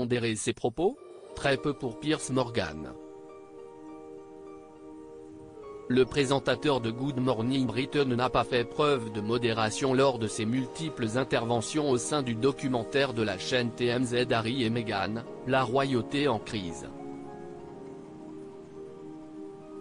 pondéré ses propos? Très peu pour Piers Morgan. Le présentateur de Good Morning Britain n'a pas fait preuve de modération lors de ses multiples interventions au sein du documentaire de la chaîne TMZ Harry et Meghan, la royauté en crise.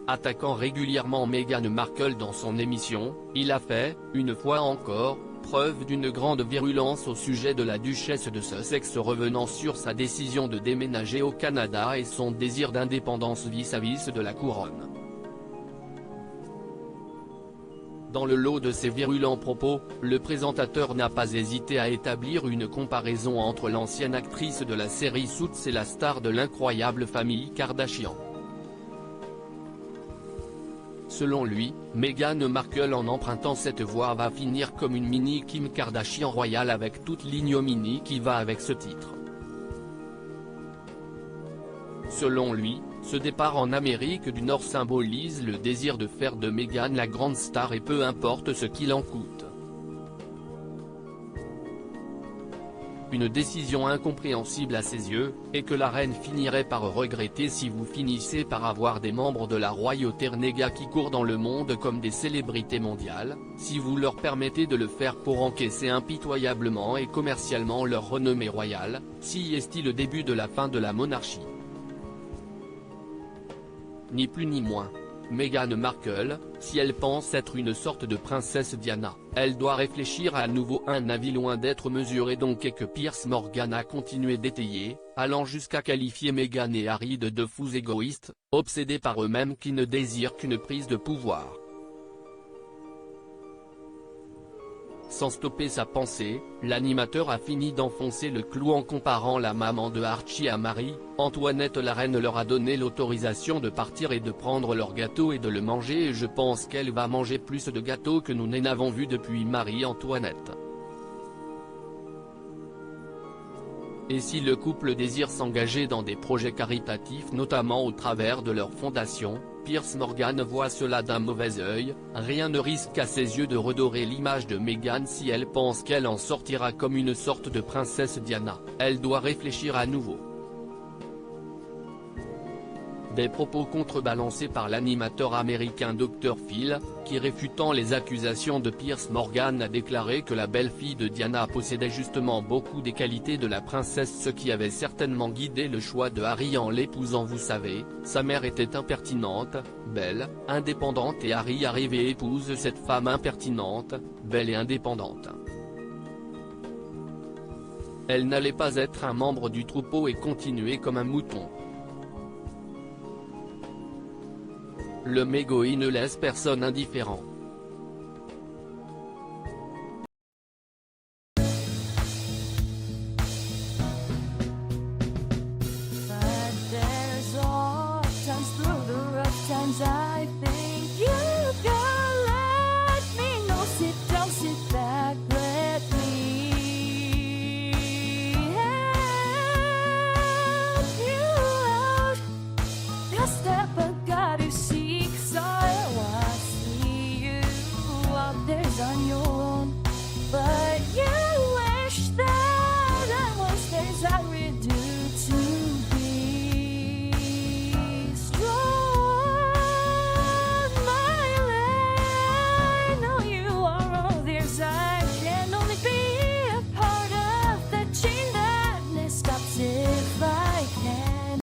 Attaquant régulièrement Meghan Markle dans son émission, il a fait, une fois encore, preuve d'une grande virulence au sujet de la duchesse de Sussex, revenant sur sa décision de déménager au Canada et son désir d'indépendance vis-à-vis de la couronne. Dans le lot de ses virulents propos, le présentateur n'a pas hésité à établir une comparaison entre l'ancienne actrice de la série Suits et la star de l'incroyable famille Kardashian. Selon lui, Meghan Markle, en empruntant cette voie, va finir comme une mini Kim Kardashian royale, avec toute l'ignominie qui va avec ce titre. Selon lui, ce départ en Amérique du Nord symbolise le désir de faire de Meghan la grande star, et peu importe ce qu'il en coûte. Une décision incompréhensible à ses yeux, et que la reine finirait par regretter si vous finissez par avoir des membres de la royauté renégats qui courent dans le monde comme des célébrités mondiales, si vous leur permettez de le faire pour encaisser impitoyablement et commercialement leur renommée royale, si est-il le début de la fin de la monarchie. Ni plus ni moins. Meghan Markle, si elle pense être une sorte de princesse Diana, elle doit réfléchir à nouveau. Un avis loin d'être mesuré donc, et que Piers Morgan a continué d'étayer, allant jusqu'à qualifier Meghan et Harry de deux fous égoïstes, obsédés par eux-mêmes qui ne désirent qu'une prise de pouvoir. Sans stopper sa pensée, l'animateur a fini d'enfoncer le clou en comparant la maman de Archie à Marie. Antoinette, la reine leur a donné l'autorisation de partir et de prendre leur gâteau et de le manger, et je pense qu'elle va manger plus de gâteaux que nous n'avons vu depuis Marie-Antoinette. Et si le couple désire s'engager dans des projets caritatifs, notamment au travers de leur fondation, Piers Morgan voit cela d'un mauvais œil. Rien ne risque à ses yeux de redorer l'image de Meghan si elle pense qu'elle en sortira comme une sorte de princesse Diana. Elle doit réfléchir à nouveau. Des propos contrebalancés par l'animateur américain Dr Phil, qui, réfutant les accusations de Piers Morgan, a déclaré que la belle-fille de Diana possédait justement beaucoup des qualités de la princesse, ce qui avait certainement guidé le choix de Harry en l'épousant. Vous savez, sa mère était impertinente, belle, indépendante, et Harry arrive et épouse cette femme impertinente, belle et indépendante. Elle n'allait pas être un membre du troupeau et continuer comme un mouton. Le mégoï ne laisse personne indifférent.